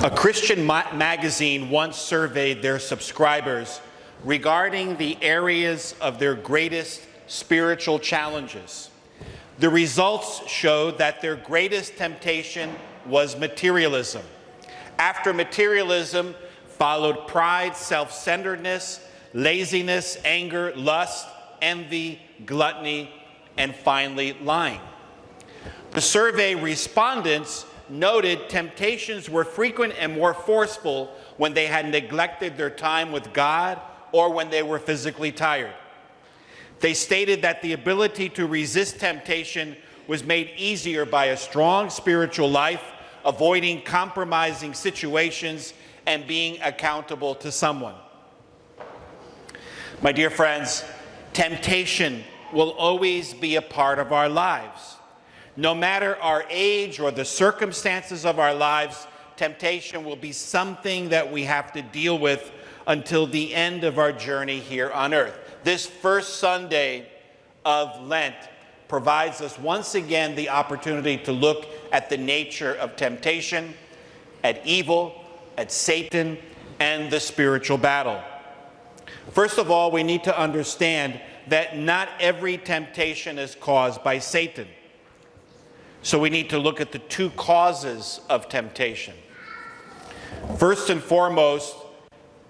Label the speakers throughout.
Speaker 1: A Christian magazine once surveyed their subscribers regarding the areas of their greatest spiritual challenges. The results showed that their greatest temptation was materialism. After materialism followed pride, self-centeredness, laziness, anger, lust, envy, gluttony, and finally lying. The survey respondents noted temptations were frequent and more forceful when they had neglected their time with God or when they were physically tired. They stated that the ability to resist temptation was made easier by a strong spiritual life, avoiding compromising situations, and being accountable to someone. My dear friends, temptation will always be a part of our lives. No matter our age or the circumstances of our lives, temptation will be something that we have to deal with until the end of our journey here on earth. This first Sunday of Lent provides us once again the opportunity to look at the nature of temptation, at evil, at Satan, and the spiritual battle. First of all, we need to understand that not every temptation is caused by Satan. So we need to look at the two causes of temptation. First and foremost,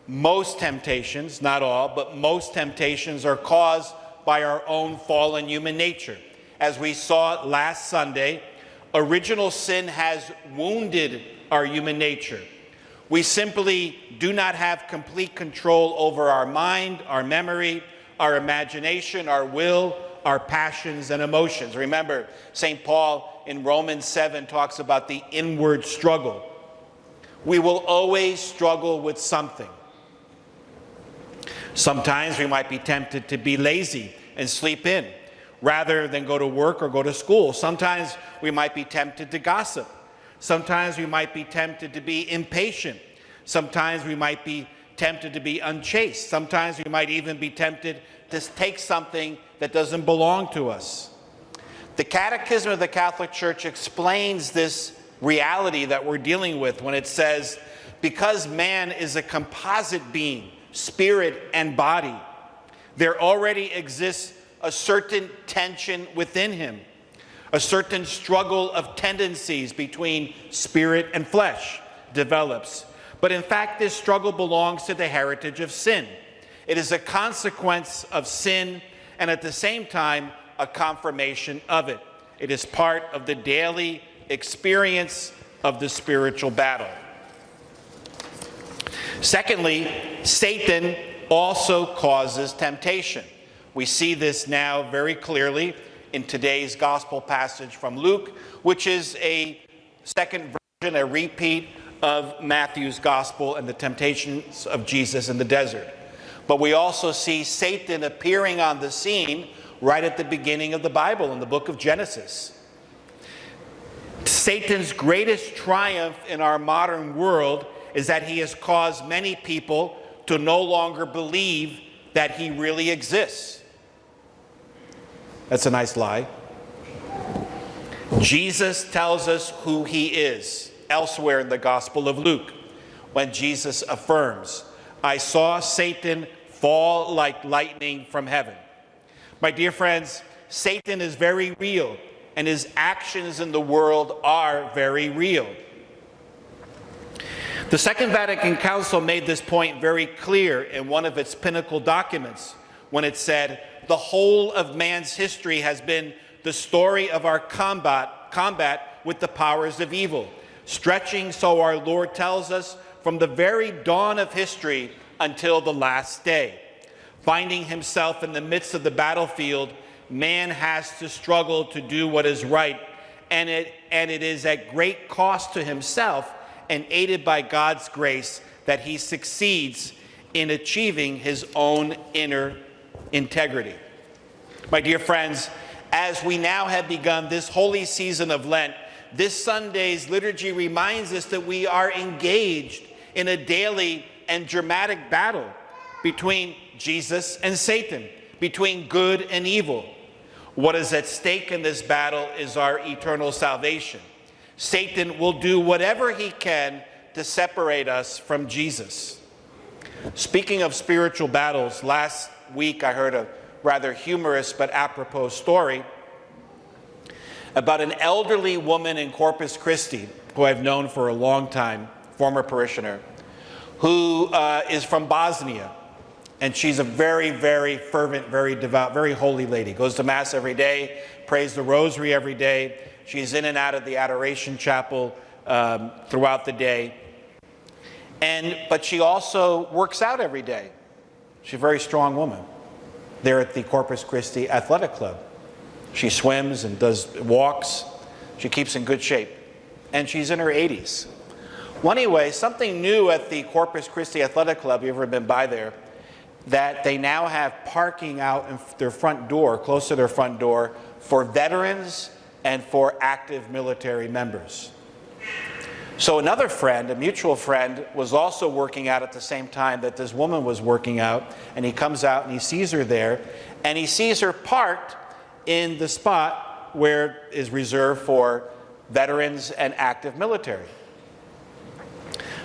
Speaker 1: most temptations, not all, but most temptations are caused by our own fallen human nature. As we saw last Sunday, original sin has wounded our human nature. We simply do not have complete control over our mind, our memory, our imagination, our will, our passions and emotions. Remember, St. Paul in Romans 7 talks about the inward struggle. We will always struggle with something. Sometimes we might be tempted to be lazy and sleep in rather than go to work or go to school. Sometimes we might be tempted to gossip. Sometimes we might be tempted to be impatient. Sometimes we might be tempted to be unchaste. Sometimes we might even be tempted to take something that doesn't belong to us. The Catechism of the Catholic Church explains this reality that we're dealing with when it says, because man is a composite being, spirit and body, there already exists a certain tension within him, a certain struggle of tendencies between spirit and flesh develops. But in fact, this struggle belongs to the heritage of sin. It is a consequence of sin and at the same time, a confirmation of it. It is part of the daily experience of the spiritual battle. Secondly, Satan also causes temptation. We see this now very clearly in today's gospel passage from Luke, which is a second version, a repeat of Matthew's gospel and the temptations of Jesus in the desert. But we also see Satan appearing on the scene right at the beginning of the Bible in the book of Genesis. Satan's greatest triumph in our modern world is that he has caused many people to no longer believe that he really exists. That's a nice lie. Jesus tells us who he is elsewhere in the Gospel of Luke when Jesus affirms, I saw Satan fall like lightning from heaven. My dear friends, Satan is very real, and his actions in the world are very real. The Second Vatican Council made this point very clear in one of its pinnacle documents when it said, the whole of man's history has been the story of our combat with the powers of evil, stretching, so our Lord tells us, from the very dawn of history until the last day. Finding himself in the midst of the battlefield, man has to struggle to do what is right, and it is at great cost to himself and aided by God's grace that he succeeds in achieving his own inner integrity. My dear friends, as we now have begun this holy season of Lent, this Sunday's liturgy reminds us that we are engaged in a daily and dramatic battle between Jesus and Satan, between good and evil. What is at stake in this battle is our eternal salvation. Satan will do whatever he can to separate us from Jesus. Speaking of spiritual battles, last week I heard a rather humorous but apropos story about an elderly woman in Corpus Christi who I've known for a long time, former parishioner, who is from Bosnia. And she's a very, very fervent, very devout, very holy lady. Goes to Mass every day, prays the rosary every day. She's in and out of the Adoration Chapel throughout the day. But she also works out every day. She's a very strong woman. There at the Corpus Christi Athletic Club. She swims and does walks. She keeps in good shape. And she's in her 80s. Well, anyway, something new at the Corpus Christi Athletic Club, you ever been by there, that they now have parking out in their front door, close to their front door, for veterans and for active military members. So another friend, a mutual friend, was also working out at the same time that this woman was working out, and he comes out and he sees her there, and he sees her parked in the spot where is reserved for veterans and active military.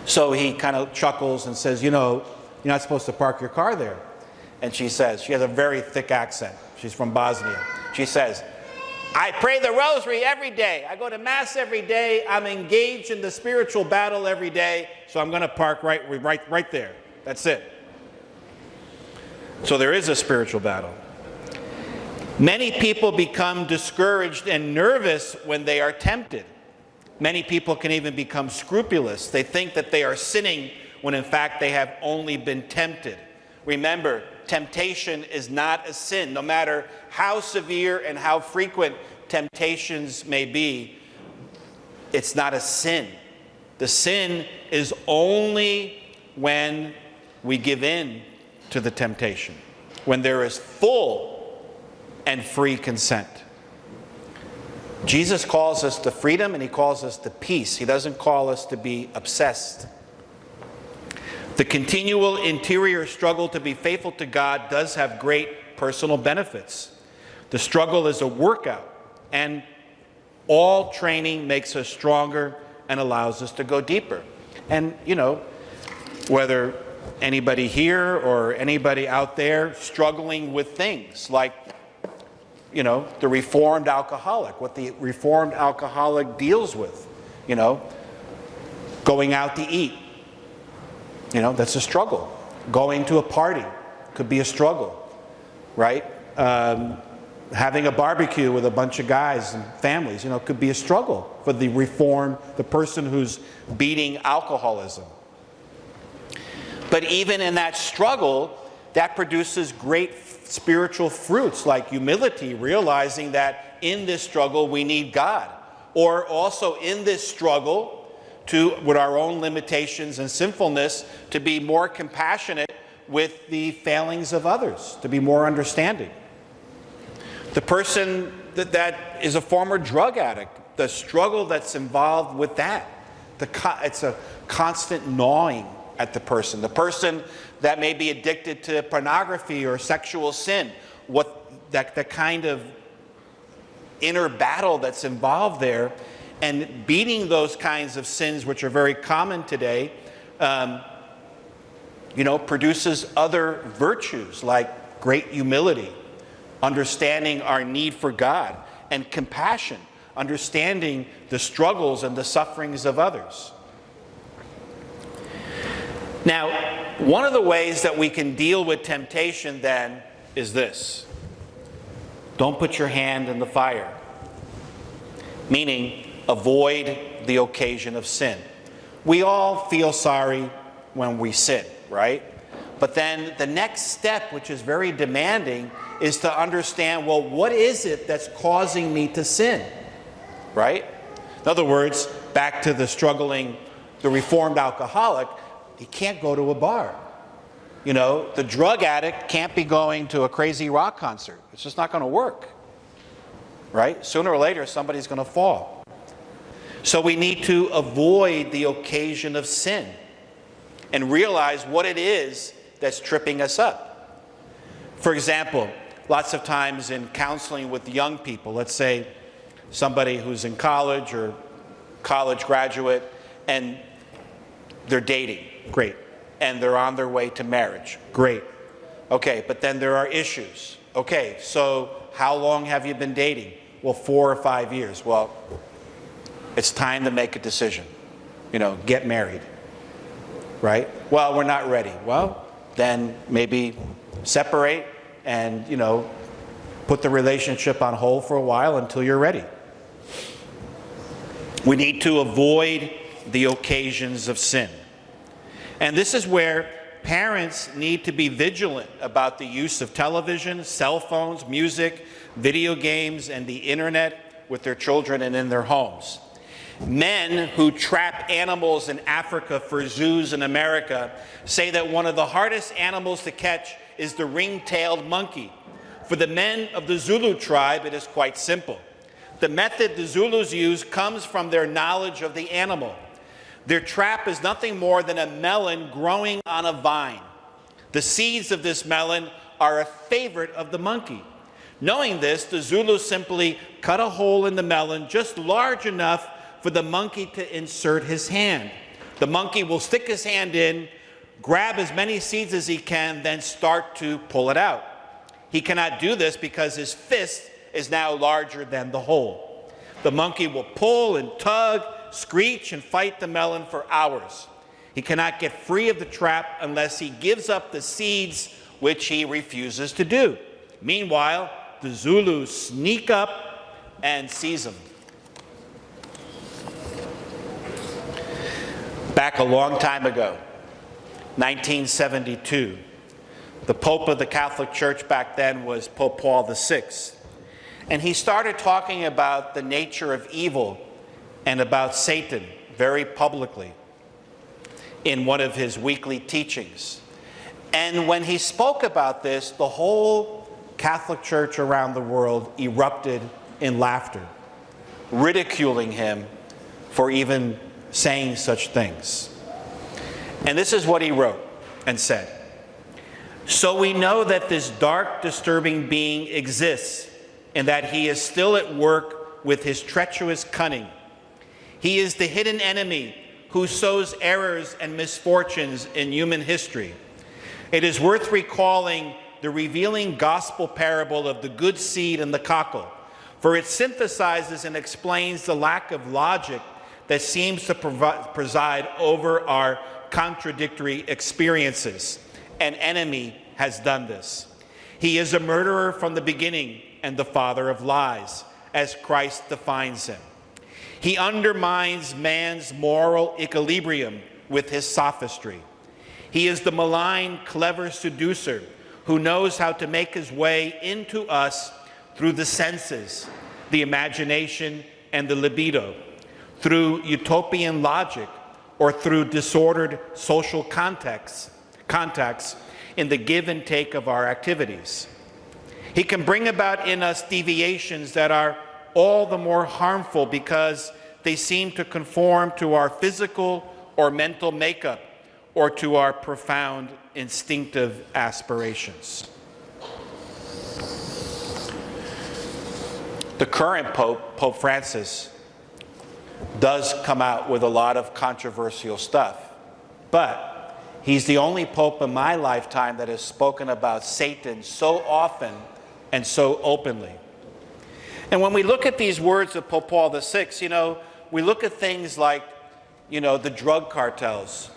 Speaker 1: So he kind of chuckles and says, you know, you're not supposed to park your car there. And she says, she has a very thick accent. She's from Bosnia. She says, I pray the rosary every day. I go to Mass every day. I'm engaged in the spiritual battle every day. So I'm going to park right there. That's it. So there is a spiritual battle. Many people become discouraged and nervous when they are tempted. Many people can even become scrupulous. They think that they are sinning when in fact they have only been tempted. Remember, temptation is not a sin. No matter how severe and how frequent temptations may be, it's not a sin. The sin is only when we give in to the temptation, when there is full and free consent. Jesus calls us to freedom and he calls us to peace. He doesn't call us to be obsessed. The continual interior struggle to be faithful to God does have great personal benefits. The struggle is a workout, and all training makes us stronger and allows us to go deeper. And, you know, whether anybody here or anybody out there struggling with things like, you know, the reformed alcoholic, what the reformed alcoholic deals with, you know, going out to eat. You know, that's a struggle. Going to a party could be a struggle, right? Having a barbecue with a bunch of guys and families, you know, could be a struggle for the reformed, the person who's beating alcoholism. But even in that struggle, that produces great spiritual fruits like humility, realizing that in this struggle we need God. Or also in this struggle, with our own limitations and sinfulness, to be more compassionate with the failings of others, to be more understanding. The person that is a former drug addict, the struggle that's involved with that, it's a constant gnawing at the person. The person that may be addicted to pornography or sexual sin, the kind of inner battle that's involved there, and beating those kinds of sins, which are very common today, you know, produces other virtues like great humility, understanding our need for God, and compassion, understanding the struggles and the sufferings of others. Now, one of the ways that we can deal with temptation then is this. Don't put your hand in the fire. Meaning, avoid the occasion of sin. We all feel sorry when we sin, right? But then the next step, which is very demanding, is to understand, well, what is it that's causing me to sin, right? In other words, back to the reformed alcoholic, he can't go to a bar. You know, the drug addict can't be going to a crazy rock concert. It's just not going to work, right? Sooner or later, somebody's going to fall. So we need to avoid the occasion of sin and realize what it is that's tripping us up. For example, lots of times in counseling with young people, let's say somebody who's in college or college graduate, and they're dating. Great. And they're on their way to marriage. Great. Okay, but then there are issues. Okay, so how long have you been dating? Well, 4 or 5 years. Well, it's time to make a decision. Get married. Right? Well, we're not ready. Well, then maybe separate and, put the relationship on hold for a while until you're ready. We need to avoid the occasions of sin. And this is where parents need to be vigilant about the use of television, cell phones, music, video games, and the internet with their children and in their homes. Men who trap animals in Africa for zoos in America say that one of the hardest animals to catch is the ring-tailed monkey. For the men of the Zulu tribe, it is quite simple. The method the Zulus use comes from their knowledge of the animal. Their trap is nothing more than a melon growing on a vine. The seeds of this melon are a favorite of the monkey. Knowing this, the Zulus simply cut a hole in the melon just large enough for the monkey to insert his hand. The monkey will stick his hand in, grab as many seeds as he can, then start to pull it out. He cannot do this because his fist is now larger than the hole. The monkey will pull and tug, screech, and fight the melon for hours. He cannot get free of the trap unless he gives up the seeds, which he refuses to do. Meanwhile, the Zulus sneak up and seize him. Back a long time ago, 1972, the Pope of the Catholic Church back then was Pope Paul VI. And he started talking about the nature of evil and about Satan very publicly in one of his weekly teachings. And when he spoke about this, the whole Catholic Church around the world erupted in laughter, ridiculing him for even saying such things. And this is what he wrote and said. So we know that this dark, disturbing being exists and that he is still at work with his treacherous cunning. He is the hidden enemy who sows errors and misfortunes in human history. It is worth recalling the revealing gospel parable of the good seed and the cockle, for it synthesizes and explains the lack of logic that seems to preside over our contradictory experiences. An enemy has done this. He is a murderer from the beginning and the father of lies, as Christ defines him. He undermines man's moral equilibrium with his sophistry. He is the malign, clever seducer who knows how to make his way into us through the senses, the imagination, and the libido, through utopian logic, or through disordered social contacts in the give and take of our activities. He can bring about in us deviations that are all the more harmful because they seem to conform to our physical or mental makeup or to our profound instinctive aspirations. The current Pope, Pope Francis, does come out with a lot of controversial stuff, but he's the only Pope in my lifetime that has spoken about Satan so often and so openly. And when we look at these words of Pope Paul VI, we look at things like, the drug cartels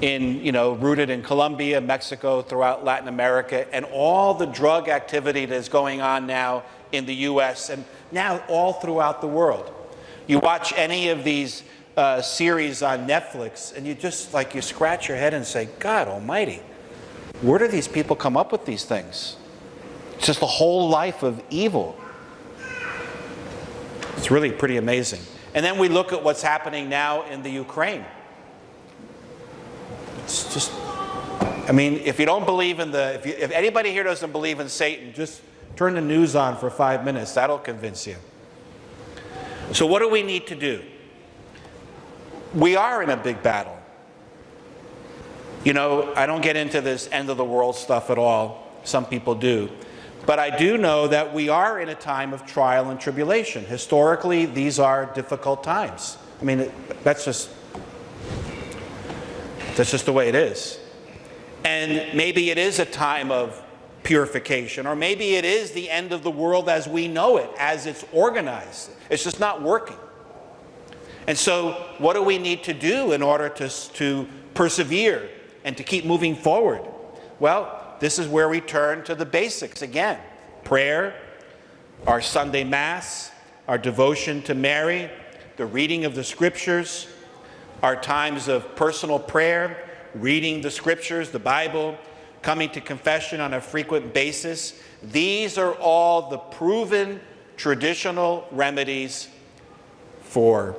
Speaker 1: rooted in Colombia, Mexico, throughout Latin America, and all the drug activity that is going on now in the U.S. and now all throughout the world. You watch any of these series on Netflix, and you scratch your head and say, God almighty, where do these people come up with these things? It's just the whole life of evil. It's really pretty amazing. And then we look at what's happening now in the Ukraine. It's just, if you don't believe in if anybody here doesn't believe in Satan, just turn the news on for 5 minutes. That'll convince you. So what do we need to do? We are in a big battle. I don't get into this end of the world stuff at all. Some people do. But I do know that we are in a time of trial and tribulation. Historically, these are difficult times. That's just... That's just the way it is. And maybe it is a time of purification, or maybe it is the end of the world as we know it, as it's organized. It's just not working. And so what do we need to do in order to persevere and to keep moving forward? Well, this is where we turn to the basics again. Prayer, our Sunday Mass, our devotion to Mary, the reading of the Scriptures, our times of personal prayer, reading the Scriptures, the Bible, coming to confession on a frequent basis. These are all the proven traditional remedies for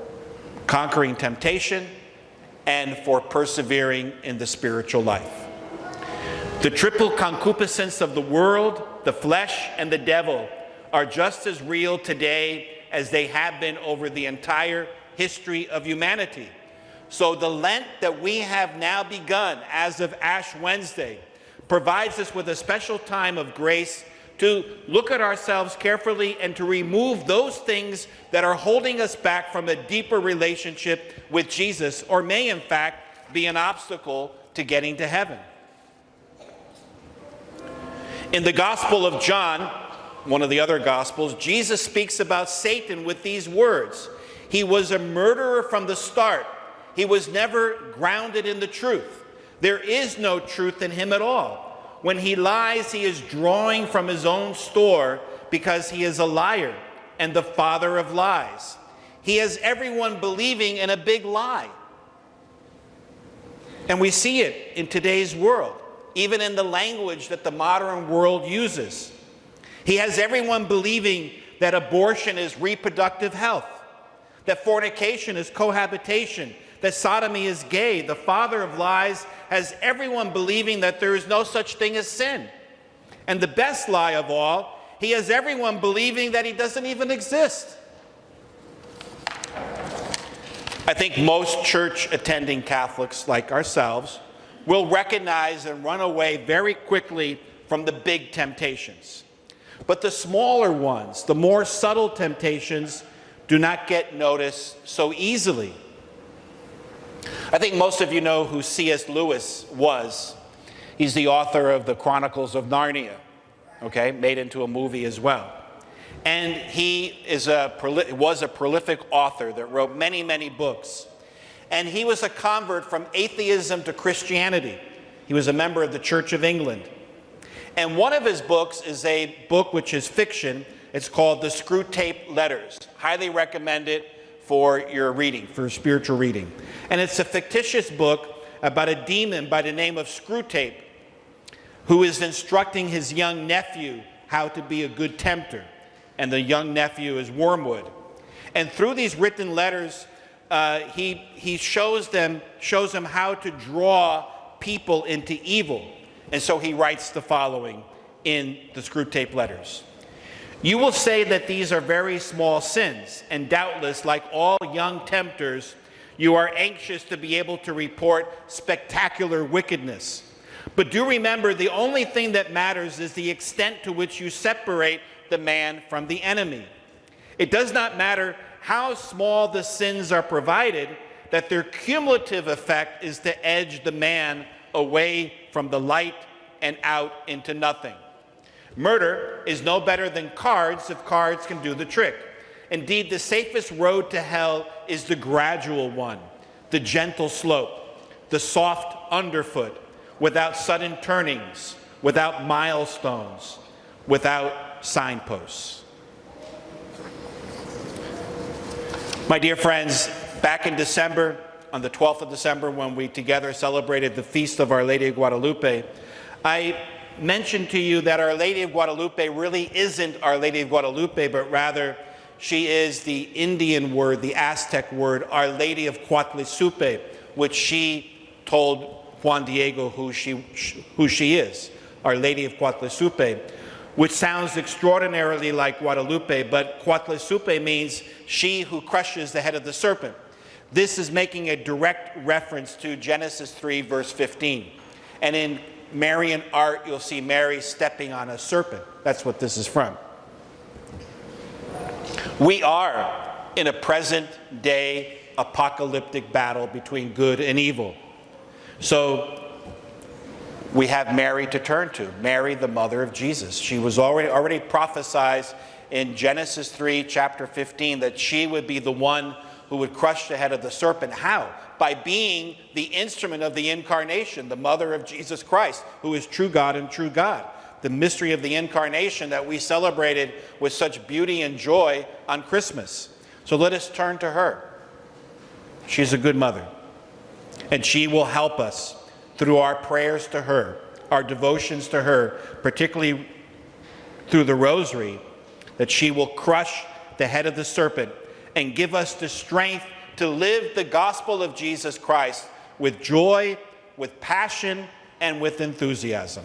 Speaker 1: conquering temptation and for persevering in the spiritual life. The triple concupiscence of the world, the flesh, and the devil are just as real today as they have been over the entire history of humanity. So the Lent that we have now begun as of Ash Wednesday provides us with a special time of grace to look at ourselves carefully and to remove those things that are holding us back from a deeper relationship with Jesus, or may in fact be an obstacle to getting to heaven. In the Gospel of John, one of the other Gospels, Jesus speaks about Satan with these words. He was a murderer from the start. He was never grounded in the truth. There is no truth in him at all. When he lies, he is drawing from his own store because he is a liar and the father of lies. He has everyone believing in a big lie. And we see it in today's world, even in the language that the modern world uses. He has everyone believing that abortion is reproductive health, that fornication is cohabitation, that sodomy is gay. The father of lies has everyone believing that there is no such thing as sin. And the best lie of all, he has everyone believing that he doesn't even exist. I think most church-attending Catholics like ourselves will recognize and run away very quickly from the big temptations. But the smaller ones, the more subtle temptations, do not get noticed so easily. I think most of you know who C.S. Lewis was. He's the author of the Chronicles of Narnia, okay, made into a movie as well. And he was a prolific author that wrote many, many books. And he was a convert from atheism to Christianity. He was a member of the Church of England. And one of his books is a book which is fiction. It's called The Screwtape Letters. Highly recommend it for your reading, for spiritual reading. And it's a fictitious book about a demon by the name of Screwtape, who is instructing his young nephew how to be a good tempter. And the young nephew is Wormwood. And through these written letters, he shows them how to draw people into evil. And so he writes the following in the Screwtape Letters. You will say that these are very small sins, and doubtless, like all young tempters, you are anxious to be able to report spectacular wickedness. But do remember, the only thing that matters is the extent to which you separate the man from the enemy. It does not matter how small the sins are, provided that their cumulative effect is to edge the man away from the light and out into nothing. Murder is no better than cards if cards can do the trick. Indeed, the safest road to hell is the gradual one, the gentle slope, the soft underfoot, without sudden turnings, without milestones, without signposts. My dear friends, back in December, on the 12th of December, when we together celebrated the feast of Our Lady of Guadalupe, I mentioned to you that Our Lady of Guadalupe really isn't Our Lady of Guadalupe, but rather she is the Indian word, the Aztec word, Our Lady of Cuatlesupe, which she told Juan Diego who she is, Our Lady of Cuatlesupe, which sounds extraordinarily like Guadalupe, but Cuatlesupe means she who crushes the head of the serpent. This is making a direct reference to Genesis 3, verse 15. And in Marian art, you'll see Mary stepping on a serpent. That's what this is from. We are in a present-day apocalyptic battle between good and evil. So we have Mary to turn to, Mary, the mother of Jesus. She was already prophesied in Genesis 3, chapter 15, that she would be the one who would crush the head of the serpent. How? By being the instrument of the incarnation, the mother of Jesus Christ, who is true God and true God. The mystery of the incarnation that we celebrated with such beauty and joy on Christmas. So let us turn to her. She's a good mother, and she will help us through our prayers to her, our devotions to her, particularly through the rosary, that she will crush the head of the serpent and give us the strength to live the gospel of Jesus Christ with joy, with passion, and with enthusiasm.